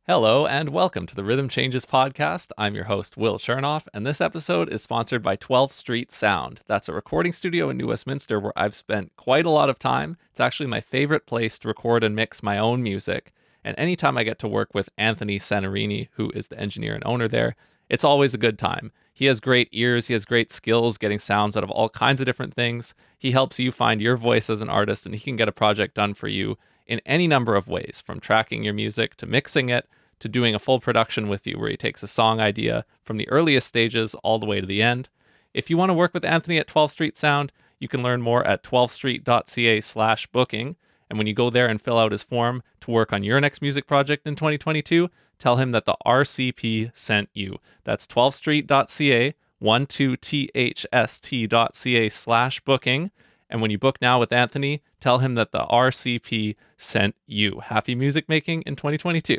Hello and welcome to the Rhythm Changes podcast. I'm your host, Will Chernoff, and this episode is sponsored by 12th Street Sound. That's a recording studio in New Westminster where I've spent quite a lot of time. It's actually my favorite place to record and mix my own music. And anytime I get to work with Anthony Senarini, who is the engineer and owner there, it's always a good time. He has great ears, he has great skills getting sounds out of all kinds of different things. He helps you find your voice as an artist, and he can get a project done for you in any number of ways, from tracking your music to mixing it to doing a full production with you where he takes a song idea from the earliest stages all the way to the end. If you want to work with Anthony at 12th Street Sound, you can learn more at 12thstreet.ca/booking. And when you go there and fill out his form to work on your next music project in 2022, tell him that the RCP sent you. That's 12thstreet.ca, 12thst.ca/booking. And when you book now with Anthony, tell him that the RCP sent you. Happy music making in 2022.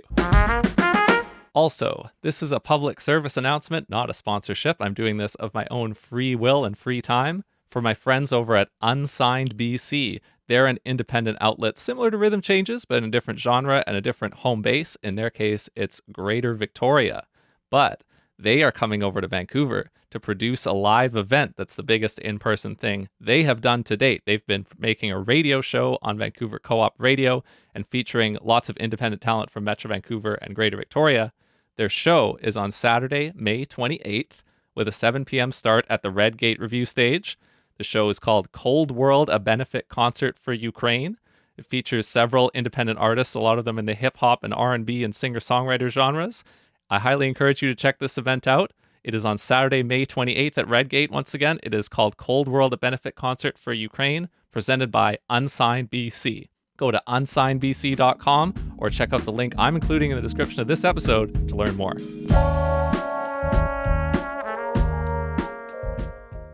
Also, this is a public service announcement, not a sponsorship. I'm doing this of my own free will and free time for my friends over at Unsigned BC. They're an independent outlet similar to Rhythm Changes, but in a different genre and a different home base. In their case, it's Greater Victoria. But they are coming over to Vancouver to produce a live event that's the biggest in-person thing they have done to date. They've been making a radio show on Vancouver Co-op Radio and featuring lots of independent talent from Metro Vancouver and Greater Victoria. Their show is on Saturday, May 28th, with a 7 p.m. start at the Red Gate Review Stage. The show is called Cold World, a benefit concert for Ukraine. It features several independent artists, a lot of them in the hip-hop and R&B and singer-songwriter genres. I highly encourage you to check this event out. It is on Saturday, May 28th at Redgate. Once again, it is called Cold World, a benefit concert for Ukraine, presented by Unsigned BC. Go to unsignedbc.com or check out the link I'm including in the description of this episode to learn more.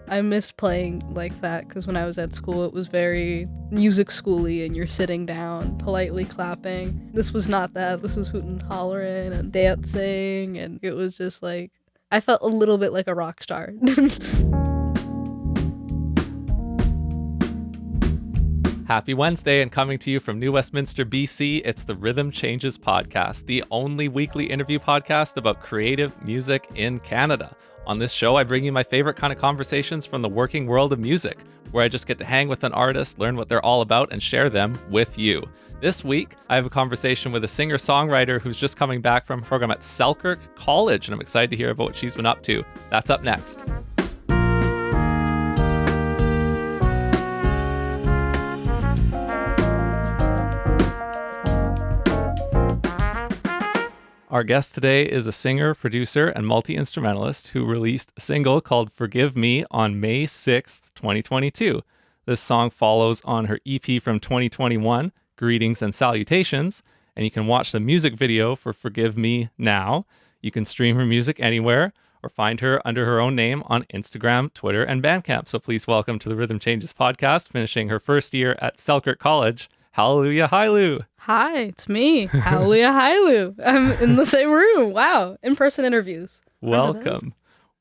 I miss playing like that because when I was at school, it was very music schooly and you're sitting down, politely clapping. This was not that. This was hooting and hollering and dancing, and it was just like, I felt a little bit like a rock star. Happy Wednesday, and coming to you from New Westminster, BC, it's the Rhythm Changes podcast, the only weekly interview podcast about creative music in Canada. On this show, I bring you my favorite kind of conversations from the working world of music, where I just get to hang with an artist, learn what they're all about, and share them with you. This week, I have a conversation with a singer-songwriter who's just coming back from a program at Selkirk College, and I'm excited to hear about what she's been up to. That's up next. Our guest today is a singer, producer, and multi-instrumentalist who released a single called Forgive Me on May 6th, 2022. This song follows on her EP from 2021, Greetings and Salutations, and you can watch the music video for Forgive Me now. You can stream her music anywhere or find her under her own name on Instagram, Twitter, and Bandcamp. So please welcome to the Rhythm Changes podcast, finishing her first year at Selkirk College, Haleluya, Hailu. Hi, it's me. Haleluya, Hailu. I'm in the same room. Wow. In-person interviews. Welcome.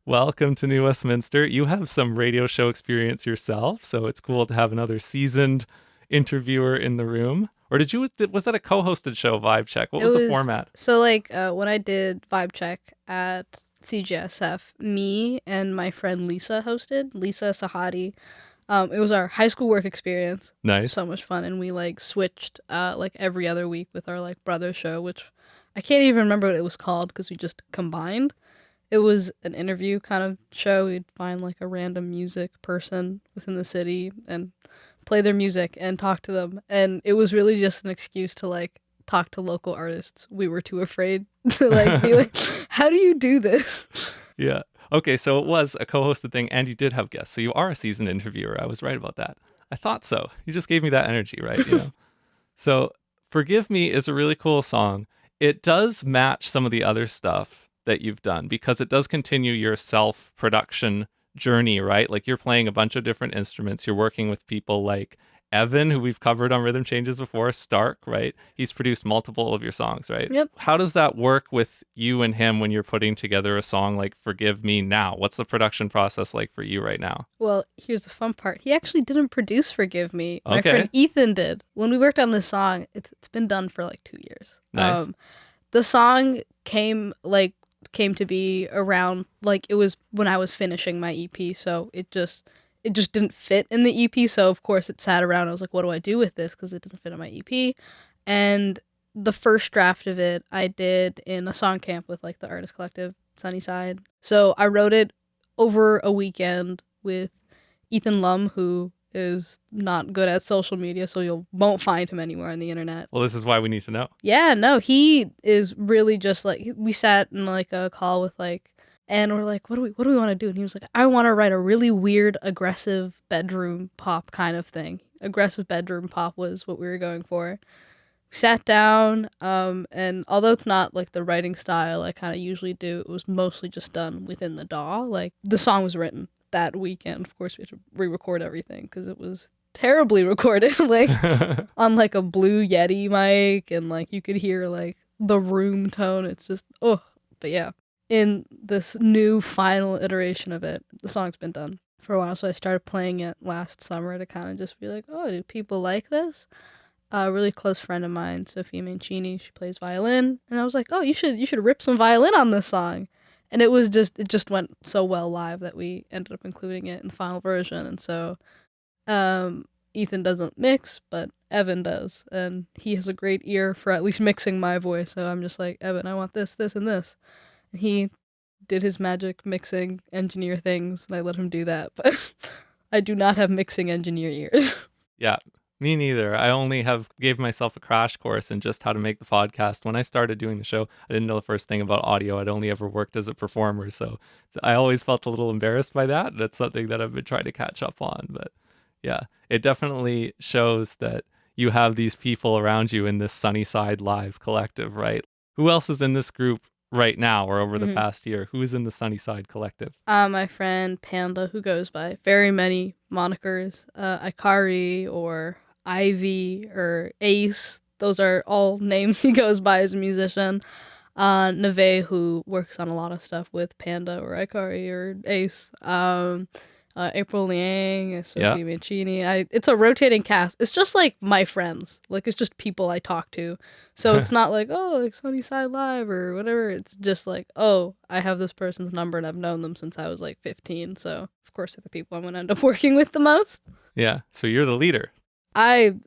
Welcome to New Westminster. You have some radio show experience yourself, so it's cool to have another seasoned interviewer in the room. Or was that a co-hosted show, Vibe Check? What was the format? So when I did Vibe Check at CGSF, me and my friend Lisa hosted, Lisa Sahadi. It was our high school work experience. Nice. So much fun. And we switched every other week with our brother show, which I can't even remember what it was called because we just combined. It was an interview kind of show. We'd find a random music person within the city and play their music and talk to them. And it was really just an excuse to talk to local artists. We were too afraid to be how do you do this? Yeah. Okay, so it was a co-hosted thing, and you did have guests, so you are a seasoned interviewer. I was right about that. I thought so. You just gave me that energy, right? So, Forgive Me is a really cool song. It does match some of the other stuff that you've done, because it does continue your self-production journey, right? You're playing a bunch of different instruments. You're working with people like Evan, who we've covered on Rhythm Changes before, Stark, right? He's produced multiple of your songs, right? Yep. How does that work with you and him when you're putting together a song like Forgive Me Now? What's the production process like for you right now? Well, here's the fun part. He actually didn't produce Forgive Me. My Okay. friend Ethan did. When we worked on this song, it's been done for 2 years. Nice. The song came to be around, like, it was when I was finishing my EP, so it just didn't fit in the EP, so of course it sat around. I was like, what do I do with this, because it doesn't fit in my EP. And the first draft of it I did in a song camp with like the artist collective Sunnyside. So I wrote it over a weekend with Ethan Lum, who is not good at social media, so you won't find him anywhere on the internet. Well, this is why we need to know. Yeah, no, he is really just like, we sat in like a call with like, and we're like, what do we want to do? And he was like, I want to write a really weird, aggressive bedroom pop kind of thing. Aggressive bedroom pop was what we were going for. We sat down, and although it's not like the writing style I kind of usually do, it was mostly just done within the DAW. Like, the song was written that weekend. Of course, we had to re-record everything because it was terribly recorded, like on like a Blue Yeti mic, and like you could hear like the room tone. It's just, oh, but yeah. In this new final iteration of it, the song's been done for a while, so I started playing it last summer to kind of just be like, oh, do people like this? A really close friend of mine, Sophia Mancini, she plays violin, and I was like, oh, you should rip some violin on this song. And it just went so well live that we ended up including it in the final version. And so Ethan doesn't mix, but Evan does, and he has a great ear for at least mixing my voice. So I'm just like, Evan, I want this, this, and this. And he did his magic mixing engineer things, and I let him do that. But I do not have mixing engineer ears. Yeah, me neither. I only gave myself a crash course in just how to make the podcast. When I started doing the show, I didn't know the first thing about audio. I'd only ever worked as a performer, so I always felt a little embarrassed by that. That's something that I've been trying to catch up on. But yeah, it definitely shows that you have these people around you in this Sunnyside Live collective, right? Who else is in this group right now or over the past year? Who is in the Sunnyside collective? My friend Panda, who goes by very many monikers, Ikari or Ivy or Ace. Those are all names he goes by as a musician. Neve, who works on a lot of stuff with Panda or Ikari or Ace. April Liang, Sophie Mancini. It's a rotating cast. It's just like my friends. Like, it's just people I talk to. So it's not like, oh, like Sunnyside Live or whatever. It's just like, oh, I have this person's number and I've known them since I was like 15. So of course they're the people I'm gonna end up working with the most. Yeah. So you're the leader. It's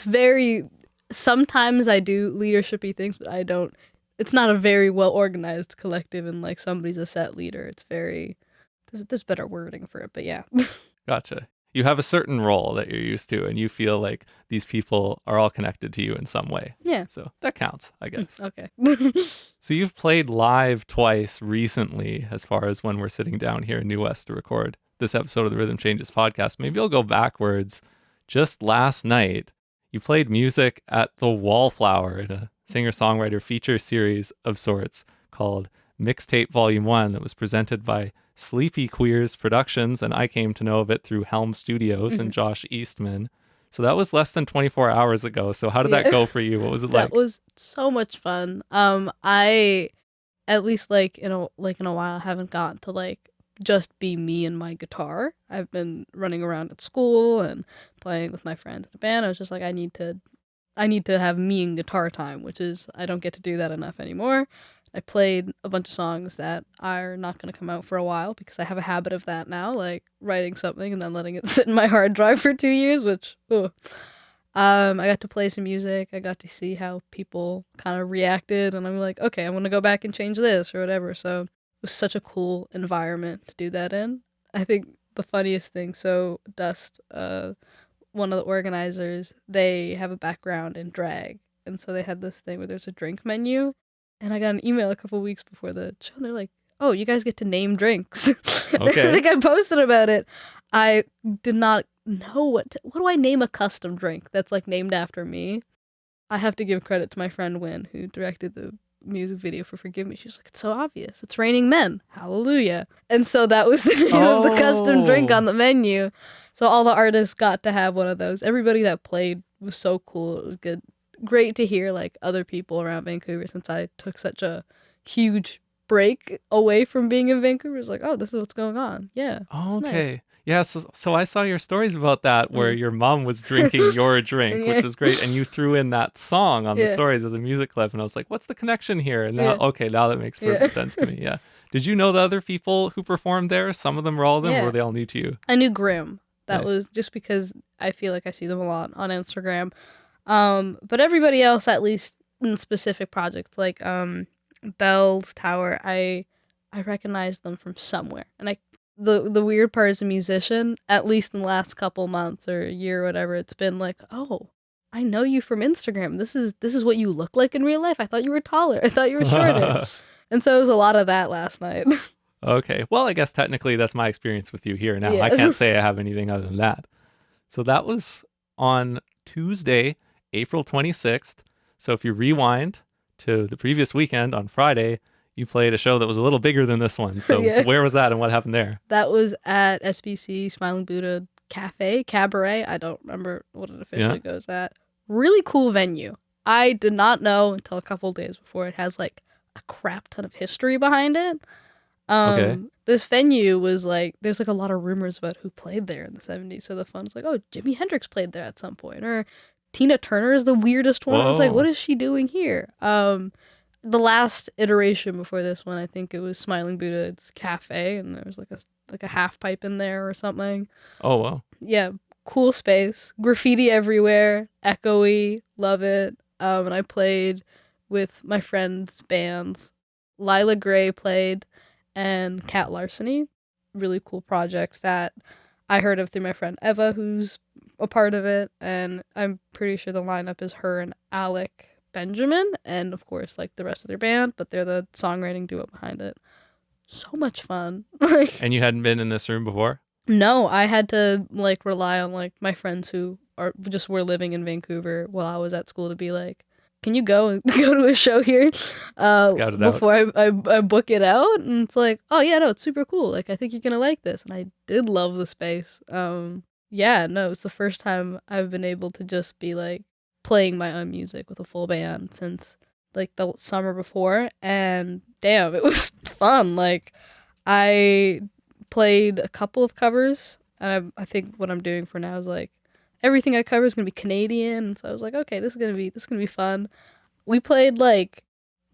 very, sometimes I do leadershipy things, but I don't. It's not a very well organized collective, and like somebody's a set leader. It's very, there's better wording for it, but yeah. Gotcha. You have a certain role that you're used to, and you feel like these people are all connected to you in some way. Yeah. So that counts, I guess. Okay. So you've played live twice recently, as far as when we're sitting down here in New West to record this episode of the Rhythm Changes podcast. Maybe I'll go backwards. Just last night, you played music at the Wallflower in a singer-songwriter feature series of sorts called Mixtape Volume 1 that was presented by Sleepy Queers Productions, and I came to know of it through Helm Studios and Josh Eastman. So that was less than 24 hours ago. So how did that go for you? What was it like? That was so much fun. I, at least like in a while, haven't gotten to like just be me and my guitar. I've been running around at school and playing with my friends in a band. I was just like, I need to have me and guitar time, which is, I don't get to do that enough anymore. I played a bunch of songs that are not going to come out for a while because I have a habit of that now, like writing something and then letting it sit in my hard drive for 2 years, which, I got to play some music. I got to see how people kind of reacted, and I'm like, okay, I'm going to go back and change this or whatever. So it was such a cool environment to do that in. I think the funniest thing, so Dust, one of the organizers, they have a background in drag, and so they had this thing where there's a drink menu, and I got an email a couple weeks before the show, and they're like, oh, you guys get to name drinks. Okay. I think I posted about it. I did not know what do I name a custom drink that's like named after me. I have to give credit to my friend Wynn, who directed the music video for Forgive Me. She was like, it's so obvious. It's Raining Men. Hallelujah. And so that was the name of the custom drink on the menu. So all the artists got to have one of those. Everybody that played was so cool. It was good. Great to hear like other people around Vancouver, since I took such a huge break away from being in Vancouver. It's like, oh, this is what's going on. Yeah. Oh, okay. Nice. Yeah, so I saw your stories about that where Mm. your mom was drinking your drink, And yeah, which was great, and you threw in that song on the yeah, stories as a music clip, and I was like, "What's the connection here?" And now, yeah, okay, now that makes yeah, perfect sense to me. Yeah. Did you know the other people who performed there? Some of them or all of them, or were yeah. they all new to you? I knew Grim. That Nice. was just because I feel like I see them a lot on Instagram. But everybody else, at least in specific projects like Bell's Tower, I recognize them from somewhere. And the weird part as a musician, at least in the last couple months or a year or whatever, it's been like, oh, I know you from Instagram. This is what you look like in real life. I thought you were taller. I thought you were shorter. And so it was a lot of that last night. Okay. Well, I guess technically that's my experience with you here now. I can't Yes. say I have anything other than that. So that was on Tuesday, April 26th. So if you rewind to the previous weekend on Friday, you played a show that was a little bigger than this one. So Yeah. where was that and what happened there? That was at SBC Smiling Buddha Cafe, Cabaret. I don't remember what it Yeah. officially goes at. Really cool venue. I did not know until a couple days before it has like a crap ton of history behind it. Okay. This venue was like there's like a lot of rumors about who played there in the 70s. So the fun's like, oh, Jimi Hendrix played there at some point, or Tina Turner is the weirdest one. I was like, what Whoa. is she doing here? The last iteration before this one, I think it was Smiling Buddha's Cafe, and there was like a half pipe in there or something. Oh, wow. Yeah, cool space, graffiti everywhere, echoey, love it. And I played with my friends' bands. Lila Gray played, and Cat Larceny, really cool project that I heard of through my friend Eva, who's a part of it, and I'm pretty sure the lineup is her and Alec Benjamin, and of course, like the rest of their band, but they're the songwriting duo behind it. So much fun. Like, And you hadn't been in this room before? no, I had to like rely on like my friends who are just were living in Vancouver while I was at school to be like, can you go and go to a show here Scout it out. before I book it out? And it's like, oh yeah, no, it's super cool. Like I think you're gonna like this. And I did love the space. Yeah, no, it's the first time I've been able to just be like playing my own music with a full band since like the summer before. And damn, it was fun. Like I played a couple of covers, and I think what I'm doing for now is like everything I cover is gonna be Canadian. So I was like, okay, this is gonna be fun. We played like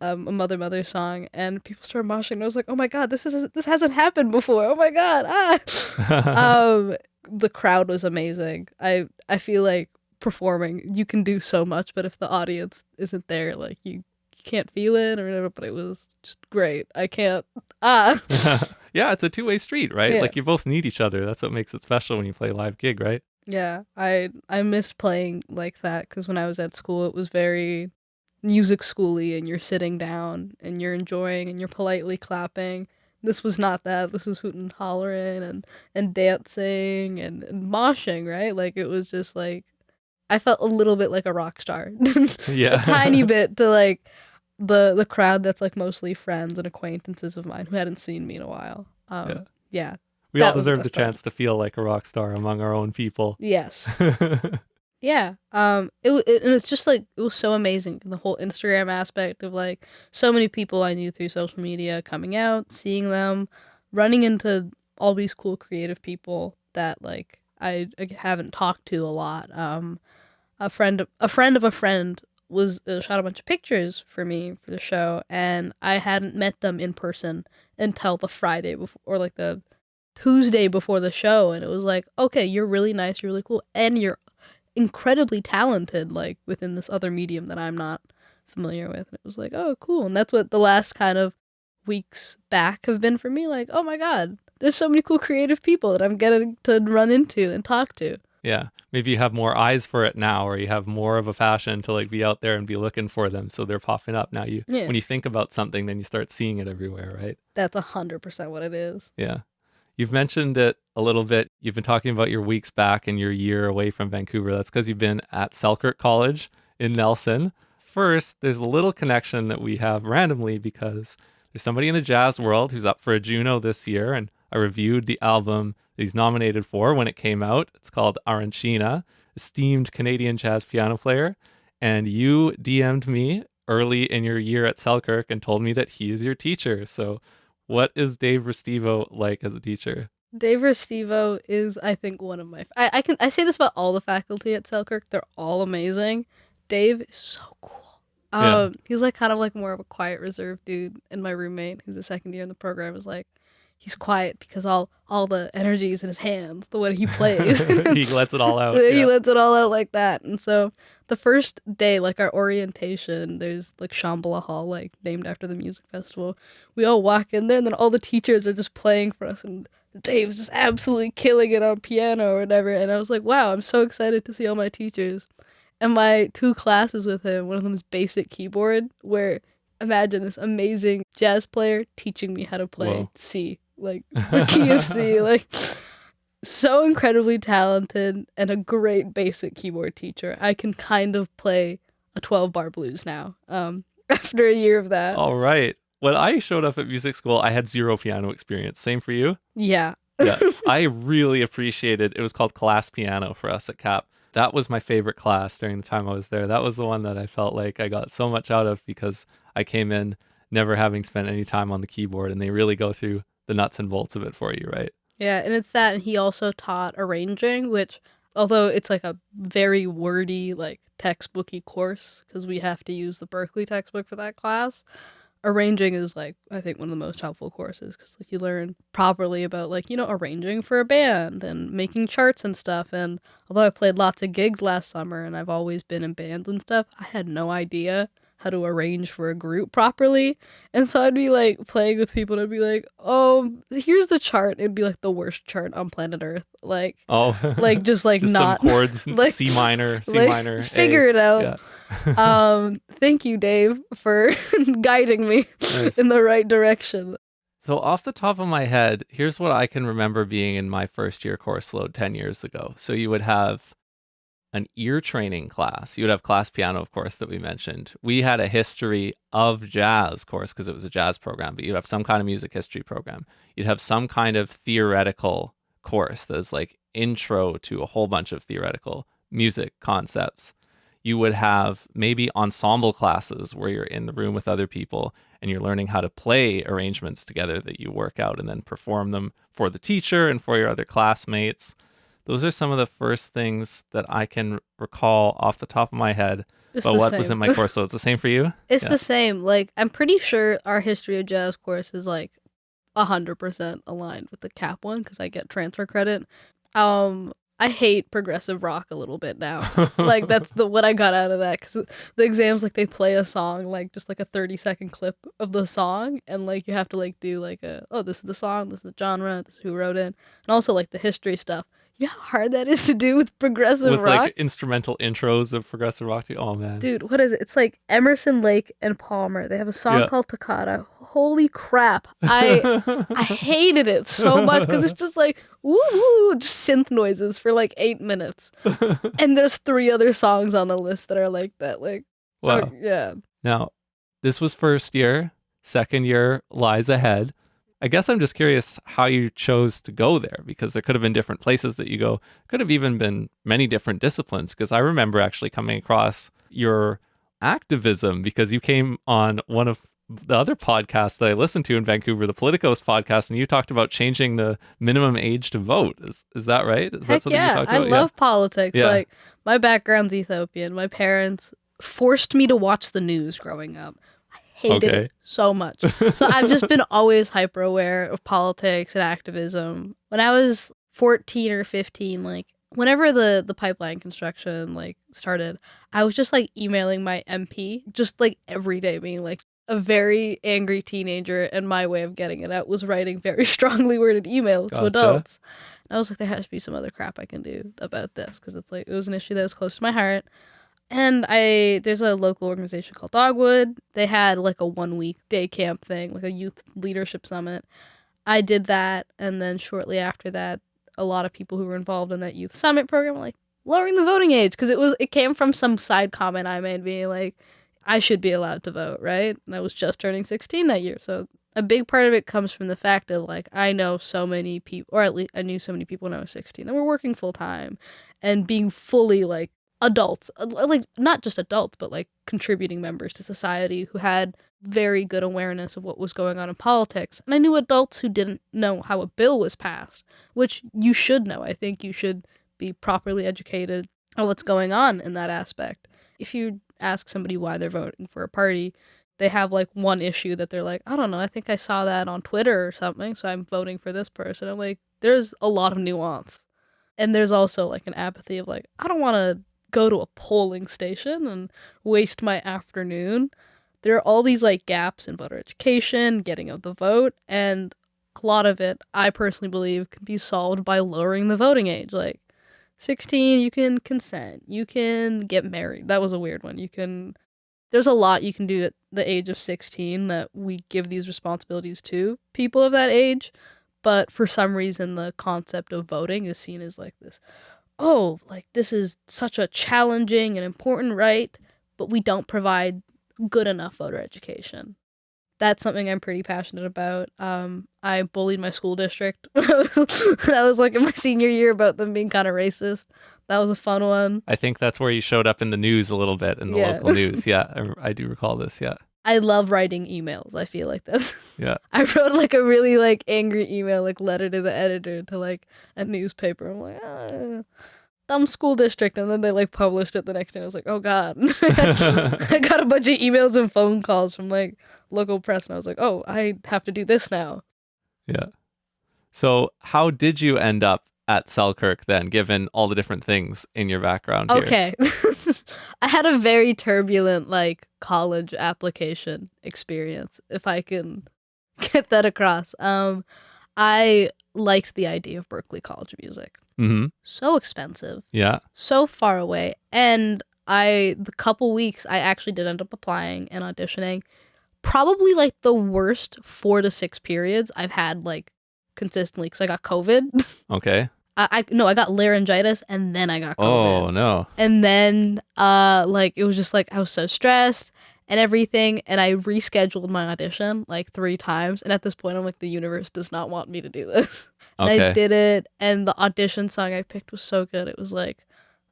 a Mother song, and people started moshing. And I was like, oh my god, this hasn't happened before. Oh my god, the crowd was amazing. I feel like performing, you can do so much, but if the audience isn't there, like you can't feel it or whatever. But it was just great. I can't ah. Yeah, it's a two-way street, right? Yeah. Like you both need each other. That's what makes it special when you play a live gig, right? Yeah, I miss playing like that because when I was at school, it was very music schooly, and you're sitting down and you're enjoying and you're politely clapping. This was not that. This was hooting and hollering and dancing and moshing, right? Like it was just like I felt a little bit like a rock star, a tiny Yeah. bit to like the crowd that's like mostly friends and acquaintances of mine who hadn't seen me in a while. Yeah. Yeah, We all that was the deserved a best part. chance to feel like a rock star among our own people. Yes. Yeah. And it's just like it was so amazing the whole Instagram aspect of like so many people I knew through social media coming out, seeing them, running into all these cool creative people that like I haven't talked to a lot. A friend of a friend was shot a bunch of pictures for me for the show, and I hadn't met them in person until the Friday before, or like the Tuesday before the show, and it was like, okay, you're really nice, you're really cool, and you're incredibly talented, like within this other medium that I'm not familiar with. And it was like, oh, cool. And that's what the last kind of weeks back have been for me. Like, oh my god, there's so many cool creative people that I'm getting to run into and talk to. Yeah. Maybe you have more eyes for it now, or you have more of a passion to like be out there and be looking for them. So they're popping up. Now Yeah, when you think about something, then you start seeing it everywhere, right? that's 100% what it is. Yeah. You've mentioned it a little bit. You've been talking about your weeks back and your year away from Vancouver. That's because you've been at Selkirk College in Nelson. First, there's a little connection that we have randomly because there's somebody in the jazz world who's up for a Juno this year, and I reviewed the album that he's nominated for when it came out. It's called Arancina, esteemed Canadian jazz piano player. And you DM'd me early in your year at Selkirk and told me that he is your teacher. So what is Dave Restivo like as a teacher? Dave Restivo is, I think, one of my. I say this about all the faculty at Selkirk. They're all amazing. Dave is so cool. Yeah. He's like kind of like more of a quiet, reserved dude. And my roommate, who's a second year in the program, is like, he's quiet because all the energy is in his hands, the way he plays. He lets it all out. He Yeah. lets it all out like that. And so the first day, like our orientation, there's like Shambhala Hall, like named after the music festival. We all walk in there, and then all the teachers are just playing for us, and Dave's just absolutely killing it on piano or whatever. And I was like, wow, I'm so excited to see all my teachers. And my two classes with him, one of them is basic keyboard, where imagine this amazing jazz player teaching me how to play Whoa. C, like the key of C, like so incredibly talented and a great basic keyboard teacher. I can kind of play a 12-bar blues now. After a year of that. All right. When I showed up at music school, I had zero piano experience. Same for you? Yeah. Yeah. I really appreciated it was called class piano for us at CAP. That was my favorite class during the time I was there. That was the one that I felt like I got so much out of because I came in never having spent any time on the keyboard, and they really go through the nuts and bolts of it for you, right? Yeah, and it's that, and he also taught arranging, which, although it's like a very wordy, like textbooky course, because we have to use the Berkeley textbook for that class, arranging is like, I think, one of the most helpful courses, because like you learn properly about like, arranging for a band and making charts and stuff. And although I played lots of gigs last summer and I've always been in bands and stuff, I had no idea how to arrange for a group properly. And so I'd be like playing with people and I'd be like, oh, here's the chart. It'd be like the worst chart on planet Earth. Like, Oh, just like just not some chords, like, C minor, C like, minor, figure A. it out. Yeah. Thank you, Dave, for guiding me Nice. in the right direction. So off the top of my head, here's what I can remember being in my first year course load 10 years ago. So you would have an ear training class. You would have class piano, of course, that we mentioned. We had a history of jazz course because it was a jazz program, but you'd have some kind of music history program. You'd have some kind of theoretical course that's like intro to a whole bunch of theoretical music concepts. You would have maybe ensemble classes where you're in the room with other people and you're learning how to play arrangements together that you work out and then perform them for the teacher and for your other classmates. Those are some of the first things that I can recall off the top of my head. It's But the what same. was in my course? So it's the same for you? It's Yeah. the same. Like, I'm pretty sure our history of jazz course is like 100% aligned with the CAP one because I get transfer credit. I hate progressive rock a little bit now. Like, that's what I got out of that, because the exams, like, they play a song, like just like a 30-second clip of the song, and like you have to like do like this is the song, this is the genre, this is who wrote it, and also like the history stuff. You know how hard that is to do with progressive With rock? like instrumental intros of progressive rock. Oh man. Dude, what is it? It's like Emerson, Lake, and Palmer. They have a song Yeah. called Toccata. Holy crap. I hated it so much because it's just like, woo woo, just synth noises for like 8 minutes. And there's 3 other songs on the list that are like that. Like, Wow. yeah. Now, this was first year. Second year lies ahead. I guess I'm just curious how you chose to go there, because there could have been different places that you go. Could have even been many different disciplines, because I remember actually coming across your activism because you came on one of the other podcasts that I listened to in Vancouver, the Politicos podcast, and you talked about changing the minimum age to vote. Is that right? Is that Heck something you yeah. talked I about? love politics. Yeah. Like, my background's Ethiopian. My parents forced me to watch the news growing up. Hated Okay. it so much. So I've just been always hyper aware of politics and activism. When I was 14 or 15, like whenever the pipeline construction like started, I was just like emailing my MP just like every day, being like a very angry teenager, and my way of getting it out was writing very strongly worded emails to Gotcha. adults. And I was like, there has to be some other crap I can do about this, because it's like it was an issue that was close to my heart. And there's a local organization called Dogwood. They had like a 1-week day camp thing, like a youth leadership summit. I did that, and then shortly after that, a lot of people who were involved in that youth summit program were like lowering the voting age, because it came from some side comment I made being like, I should be allowed to vote, right? And I was just turning 16 that year, so a big part of it comes from the fact of like I know so many people, or at least I knew so many people when I was 16 that were working full time and being fully like adults, like not just adults, but like contributing members to society who had very good awareness of what was going on in politics. And I knew adults who didn't know how a bill was passed, which you should know. I think you should be properly educated on what's going on in that aspect. If you ask somebody why they're voting for a party, they have like one issue that they're like, I don't know, I think I saw that on Twitter or something, so I'm voting for this person. I'm like, there's a lot of nuance. And there's also like an apathy of like, I don't want to go to a polling station and waste my afternoon. There are all these like gaps in voter education, getting out the vote, and a lot of it, I personally believe, can be solved by lowering the voting age. Like 16, you can consent, you can get married. That was a weird one. There's a lot you can do at the age of 16 that we give these responsibilities to people of that age. But for some reason, the concept of voting is seen as like this, oh, like this is such a challenging and important right, but we don't provide good enough voter education. That's something I'm pretty passionate about. I bullied my school district when I was like in my senior year about them being kind of racist. That was a fun one. I think that's where you showed up in the news a little bit, in the local news. Yeah, I do recall this. Yeah. I love writing emails. I feel like that's. Yeah. I wrote like a really like angry email, like letter to the editor to like a newspaper. I'm like, dumb school district, and then they like published it the next day. And I was like, oh god. I got a bunch of emails and phone calls from like local press, and I was like, oh, I have to do this now. Yeah. So how did you end up at Selkirk then, given all the different things in your background here? Okay. I had a very turbulent like college application experience, if I can get that across. I liked the idea of Berklee College of Music. Mm-hmm. So expensive. Yeah. So far away. And the couple weeks I actually did end up applying and auditioning. Probably like the worst 4 to 6 periods I've had like consistently, because I got COVID. Okay. I got laryngitis, and then I got COVID. Oh no. And then like it was just like I was so stressed and everything, and I rescheduled my audition like 3 times, and at this point I'm like, the universe does not want me to do this. And Okay. I did it, and the audition song I picked was so good. It was like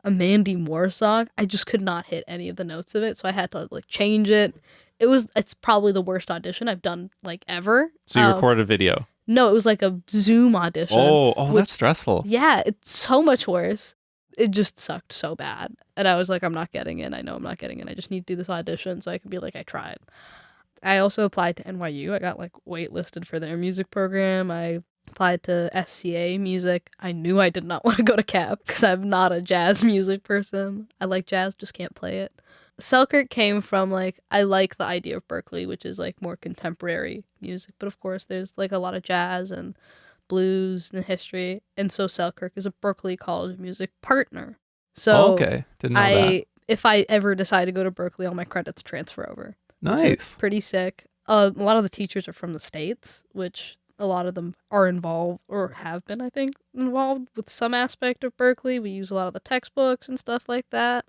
a Mandy Moore song. I just could not hit any of the notes of it, so I had to like change it. It's probably the worst audition I've done like ever. So you recorded a video? No, it was like a Zoom audition. Oh, that's stressful. Yeah, it's so much worse. It just sucked so bad. And I was like, I'm not getting in. I know I'm not getting in. I just need to do this audition so I can be like, I tried. I also applied to NYU. I got like waitlisted for their music program. I applied to SCA music. I knew I did not want to go to CAP because I'm not a jazz music person. I like jazz, just can't play it. Selkirk came from like, I like the idea of Berklee, which is like more contemporary music, but of course there's like a lot of jazz and blues and history, and so Selkirk is a Berklee College of Music partner. So okay, didn't know that. If I ever decide to go to Berklee, all my credits transfer over. Nice. Pretty sick. A lot of the teachers are from the States, which a lot of them are involved, or have been, I think, involved with some aspect of Berklee. We use a lot of the textbooks and stuff like that.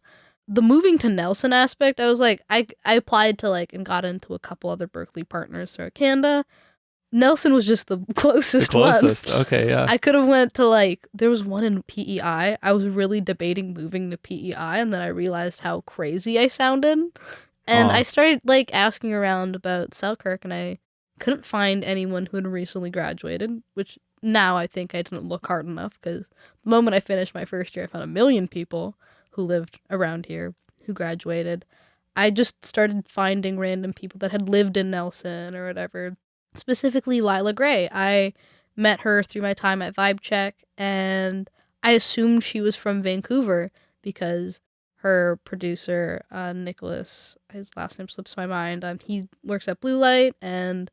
The moving to Nelson aspect, I was like, I applied to like and got into a couple other Berklee partners throughout Canada. Nelson was just the closest one. Okay, yeah. I could have went to like, there was one in PEI. I was really debating moving to PEI, and then I realized how crazy I sounded. And I started like asking around about Selkirk, and I couldn't find anyone who had recently graduated, which now I think I didn't look hard enough, because the moment I finished my first year, I found 1 million people who lived around here who graduated. I just started finding random people that had lived in Nelson or whatever. Specifically Lila Gray. I met her through my time at Vibe Check, and I assumed she was from Vancouver because her producer, Nicholas, his last name slips my mind, he works at Blue Light, and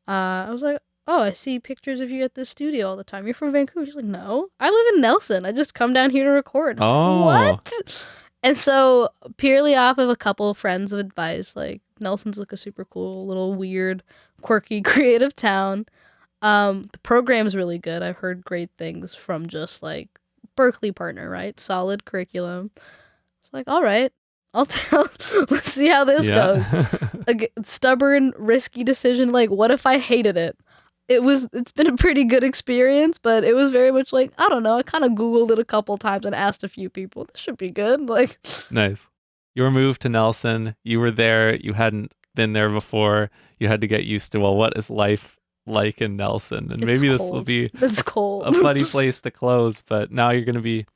I was like, oh, I see pictures of you at this studio all the time. You're from Vancouver? She's like, no, I live in Nelson. I just come down here to record. I was like, what? And so, purely off of a couple of friends of advice, like, Nelson's like a super cool, little weird, quirky, creative town. The program's really good. I've heard great things from just, like, Berklee partner, right? Solid curriculum. It's like, all right, let's see how this goes. A stubborn, risky decision. Like, what if I hated it? it's been a pretty good experience, but it was very much like, I don't know, I kind of Googled it a couple times and asked a few people. This should be good. Like, Nice. Your move to Nelson, you were there, you hadn't been there before. You had to get used to, well, what is life like in Nelson? And it's maybe this cold. will be It's cold. a funny place to close, but now you're going to be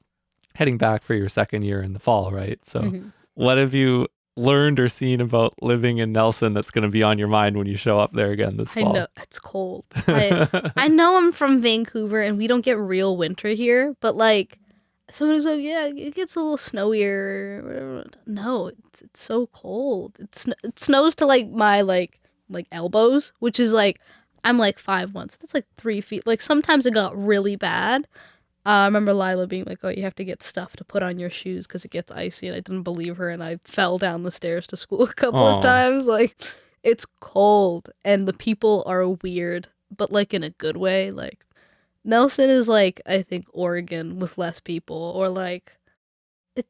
heading back for your second year in the fall, right? So Mhm. what have you learned or seen about living in Nelson that's going to be on your mind when you show up there again this I fall? know it's cold. I know I'm from Vancouver and we don't get real winter here, but like somebody's like, yeah, it gets a little snowier. Or whatever. No, it's so cold. It snows to like my like elbows, which is like I'm like 5'1", so that's like 3 feet. Like sometimes it got really bad. I remember Lila being like, "Oh, you have to get stuff to put on your shoes because it gets icy," and I didn't believe her, and I fell down the stairs to school a couple Aw. of times. Like, it's cold, and the people are weird, but like in a good way. Like, Nelson is like I think Oregon with less people, or like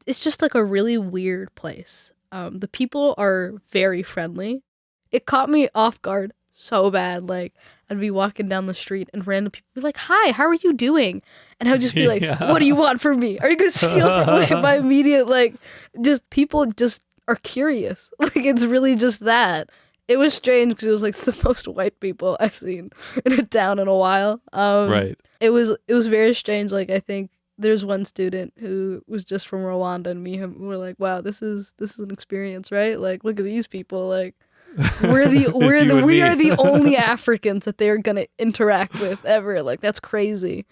it's just like a really weird place. The people are very friendly. It caught me off guard so bad. Like I'd be walking down the street and random people would be like, "Hi, how are you doing?" And I would just be like, Yeah. "What do you want from me? Are you gonna steal from like my immediate like?" Just people just are curious. Like it's really just that. It was strange because it was like the most white people I've seen in a town in a while. Right. It was very strange. Like I think there's one student who was just from Rwanda, and me and him were like, "Wow, this is an experience, right? Like, look at these people. Like, we are the only Africans that they're gonna interact with ever. Like, that's crazy."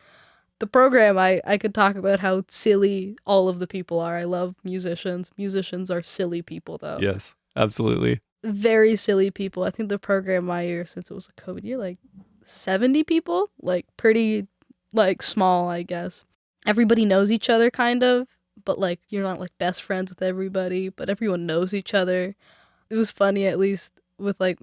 The program, I could talk about how silly all of the people are. I love musicians. Musicians are silly people, though. Yes, absolutely. Very silly people. I think the program my year, since it was a COVID year, like 70 people, like pretty like small, I guess. Everybody knows each other kind of, but like you're not like best friends with everybody, but everyone knows each other. It was funny at least with like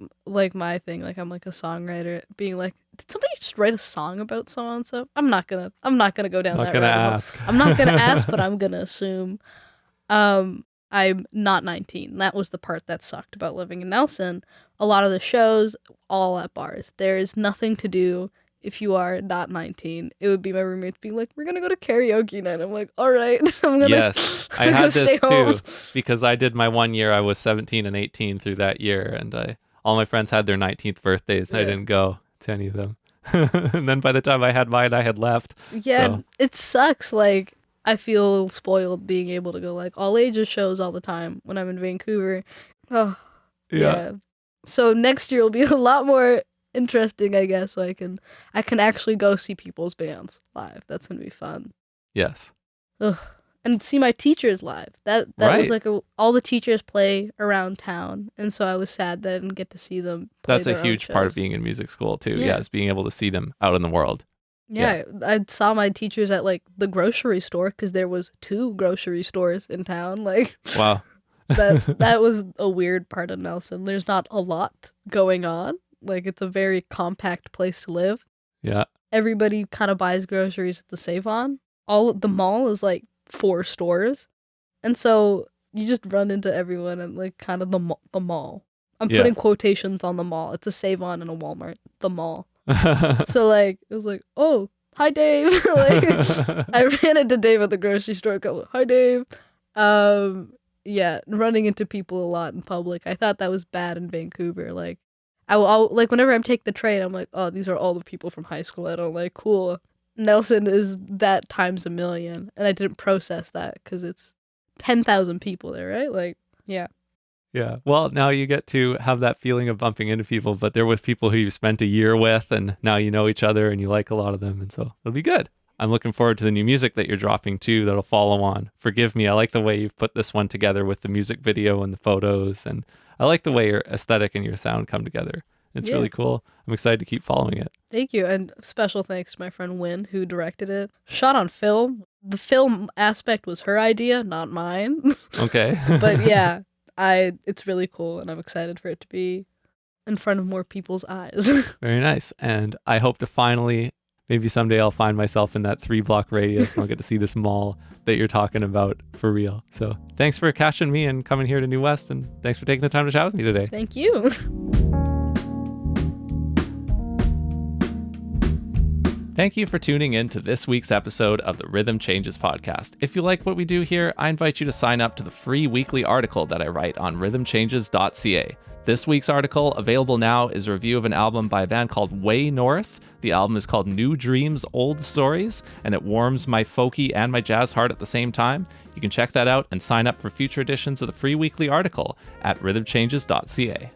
my thing, like I'm like a songwriter being like, did somebody just write a song about so and so? I'm not gonna go down Not that gonna rabbit hole. ask. I'm not gonna ask, but I'm gonna assume. I'm not 19. That was the part that sucked about living in Nelson. A lot of the shows, all at bars. There is nothing to do if you are not 19. It would be my roommates being like, "We're gonna go to karaoke night." I'm like, "All right, I'm gonna." Yes, I I'm gonna had go this stay home. too because I did my 1 year. I was 17 and 18 through that year, and all my friends had their 19th birthdays, and I Yeah. didn't go to any of them. And then by the time I had mine, I had left. Yeah, So it sucks. Like I feel spoiled being able to go like all ages shows all the time when I'm in Vancouver. Oh, yeah. So next year will be a lot more interesting, I guess. So I can actually go see people's bands live. That's gonna be fun. Yes. Ugh. And see my teachers live. That was Right. like all the teachers play around town, and so I was sad that I didn't get to see them play That's a their own huge part of shows. being in music school too. Yeah. Is being able to see them out in the world. Yeah, I saw my teachers at like the grocery store because there was 2 grocery stores in town. Like Wow. that was a weird part of Nelson. There's not a lot going on. Like it's a very compact place to live. Yeah. Everybody kind of buys groceries at the Save-On. The mall is like 4 stores, and so you just run into everyone at like kind of the mall. I'm Yeah. putting quotations on the mall. It's a Save-On and a Walmart. The mall. So like it was like, "Oh, hi Dave." Like I ran into Dave at the grocery store. Go, "Hi Dave." Yeah, running into people a lot in public. I thought that was bad in Vancouver. Like I'll like whenever I take the train, I'm like, "Oh, these are all the people from high school I don't like." Cool. Nelson is that times a million, and I didn't process that because it's 10,000 people there, right? Like, yeah. Yeah. Well, now you get to have that feeling of bumping into people, but they're with people who you spent a year with, and now you know each other and you like a lot of them. And so it'll be good. I'm looking forward to the new music that you're dropping too, that'll follow on. Forgive me. I like the way you've put this one together with the music video and the photos. And I like the way your aesthetic and your sound come together. It's Yeah. really cool. I'm excited to keep following it. Thank you, and special thanks to my friend Wynn who directed it. Shot on film. The film aspect was her idea, not mine. Okay. But yeah, it's really cool, and I'm excited for it to be in front of more people's eyes. Very nice. And I hope to finally, maybe someday I'll find myself in that 3-block radius and I'll get to see this mall that you're talking about for real. So thanks for catching me and coming here to New West. And thanks for taking the time to chat with me today. Thank you. Thank you for tuning in to this week's episode of the Rhythm Changes podcast. If you like what we do here, I invite you to sign up to the free weekly article that I write on rhythmchanges.ca. This week's article, available now, is a review of an album by a band called Way North. The album is called New Dreams, Old Stories, and it warms my folky and my jazz heart at the same time. You can check that out and sign up for future editions of the free weekly article at rhythmchanges.ca.